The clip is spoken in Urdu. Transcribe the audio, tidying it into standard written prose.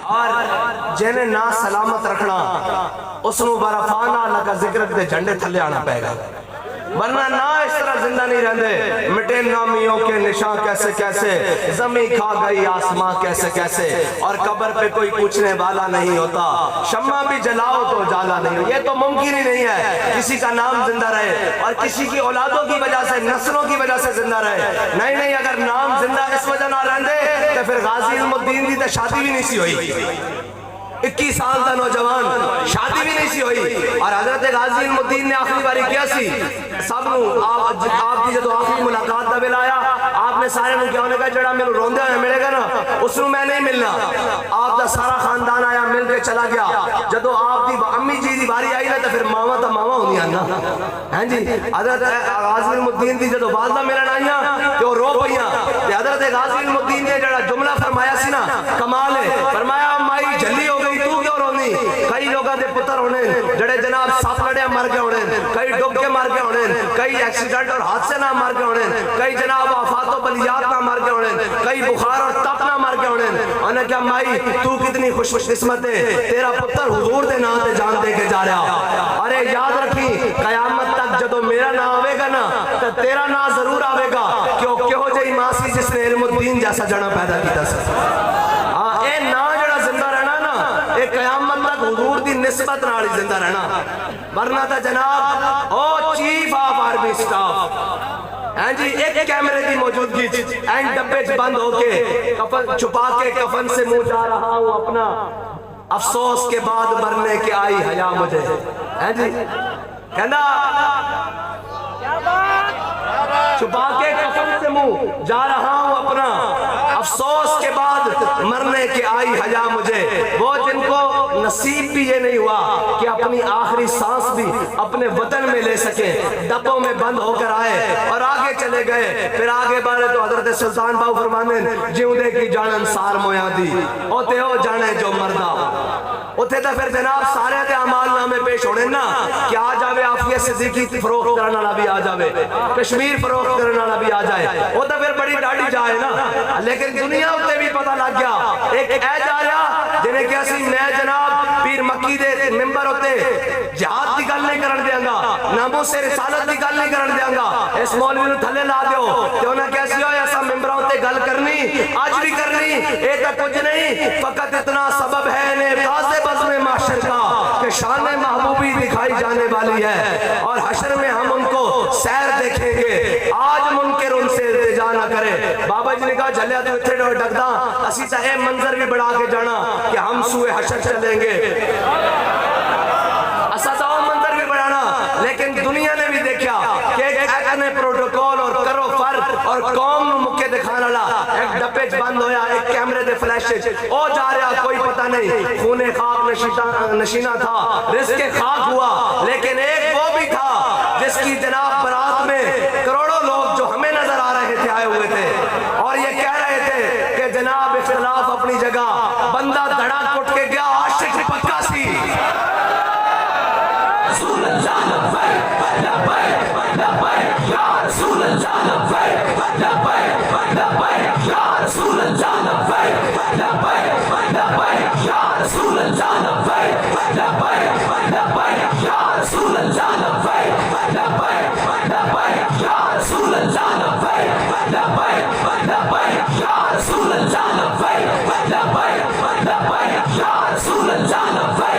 اور جنہیں نا سلامت رکھنا اس نو برفانا لگا ذکر دے جھنڈے تھلے آنا پائے گا، ورنہ نہ اس طرح زندہ نہیں رہندے۔ مٹے نامیوں کے نشان کیسے کیسے، زمین کھا گئی آسمان کیسے کیسے، اور قبر پہ کوئی پوچھنے والا نہیں ہوتا، شمع بھی جلاؤ تو جالا نہیں ہوتا۔ یہ تو ممکن ہی نہیں ہے کسی کا نام زندہ رہے اور کسی کی اولادوں کی وجہ سے، نسلوں کی وجہ سے زندہ رہے۔ نہیں نہیں، اگر نام زندہ اس وجہ نہ رہندے تو پھر غازی علم الدین دی تو شادی بھی نہیں سی ہوئی، 21 سال دا نوجوان، شادی بھی نہیں سی ہوئی۔ اور حضرت غازی علم الدین نے آخری باری کیا سی، سب نو آپ کی جدو آخری ملاقات دا بل آیا، آپ نے سارے نو کیا ہونے کا جڑا میرے روندے ہوئے ملے گا نا اس نو میں نہیں ملنا۔ آپ دا سارا خاندان آیا، مل کے چلا گیا۔ جدو آپ دی امی جی دی باری آئی نا تو پھر ماما تا ماما ہونی آنا، ہاں جی۔ حضرت غازی علم الدین دی جدو والدہ ملن آئیاں تو رو پئیاں، حضرت غازی علم الدین نے جڑا جملہ فرمایا سی نا کمال ہے، فرمایا مائی جھلی ہو گئی تو کیوں رونی؟ کئی لوگاں دے پتر ہونے جڑے جناب سپ لڑے مر گئے ہونے، کئی ڈوب کے مر گئے ہونے، کئی ایکسیڈنٹ اور حادثے نہ مر گئے ہونے، کئی جناب آفات و بلیات نہ مر گئے ہونے، کئی بخار اور تپ نہ مر گئے ہونے۔ انہوں نے کہا مائی تو کتنی خوش قسمت ہے، تیرا پتر حضور دے نام تے جان دے کے جا رہا۔ ارے یاد رکھی قیامت تک جدو میرا نام آوے گا نا تو تیرا نام ضرور آوے گا، کیوں کہ ہو جائی ماں سی جس نے علم الدین جیسا جڑا پیدا کیتا سا۔ ہاں اے نا جڑا زندہ رہنا نا، اے قیامت تک حضور دی نسبت نالی زندہ رہنا، ورنہ تا جناب او چیف آف آرمی سٹاف، ہاں جی ایک کیمرے کی موجودگی اینڈ ڈبے بند ہو کے کفن چھپا کے کفن سے منہ جا رہا ہوں اپنا، افسوس کے بعد مرنے کی آئی حیا مجھے، ہاں جی کہنا چھپا کے کفن سے منہ جا رہا ہوں اپنا، افسوس کے بعد مرنے کی آئی حیا مجھے۔ وہ جن کو نصیب بھی یہ نہیں ہوا کہ اپنی آخری سانس بھی اپنے وطن میں لے سکیں، ڈبوں میں بند ہو کر آئے اور آگے چلے گئے۔ پھر آگے بڑھے تو حضرت سلطان باؤ فرمانے جیوں دے کی جانن سار مویاں دی اوتے ہو جانے جو مردہ، اتھے تو پھر جناب سارے دے اعمال نامے پیش ہونے نا کہ آ جاوے آفیہ صدیقی فروخت کرنا والا بھی آ جاوے، کشمیر فروخت کرنا والا بھی آ جائے، وہ تو پھر بڑی ڈاڑی جائے نا۔ لیکن دنیا ہوتے بھی پتہ لگ گیا ایک اے جا رہا جنہیں کیا سی میں جناب پیر مکی دے ممبر ہوتے جہاد کی گل نہیں کرن دیاں گا، ناموں سے رسالت کی گل نہیں کرن دیاں گا، اس مولوی نو تھلے لا دیو کہ انہیں کیسی ہو ایسا ممبر ہوتے گل کرنی آج بھی کرنی، اے تا کچھ نہیں، فقط اتنا سبب ہے انہیں تازے بزم معاشر کا کہ شان محبوبی دکھائی جانے والی ہے اور حشر میں ہم ان کو سیر دیکھیں گے، آج منکر ان سے التجا نہ کرے۔ بابا جی نے کہا جھلیا تو اتھے ڈور ڈک دا اسی تا اے منظر بھی بڑھا کے جانا کہ ہم سوئے حشر چلیں گے، اسا تا وہ منظر بھی بڑھانا۔ لیکن دنیا نے بھی دیکھا کہ ایک اکنے پروٹوکول اور کرو فر اور قوم مکے دکھانا لا، ایک ڈپیج بند ہویا، ایک کیمرے دے فلیش او جا رہا کوئی پتہ نہیں، خون خاک نشینہ تھا، رزق خاک ہوا، لیکن ایک وہ بھی تھا جس کی جناب برات میں کروڑوں لوگ جو ہمیں نظر آ رہے تھے آئے ہوئے تھے اور یہ کہہ رہے تھے کہ جناب اختلاف اپنی جگہ، بندہ دھڑا کٹ کے گیا عاشق پکا سی۔ رسول اللہ لبیک لبیک لبیک یا رسول اللہ لبیک لبیک لبیک یا رسول اللہ لبیک لبیک لبیک یا رسول اللہ لبیک لبیک لبیک یا رسول اللہ لبیک لبیک لبیک یا رسول اللہ لبیک لبیک لبیک یا رسول اللہ لبیک لبیک لبیک یا رسول اللہ لبیک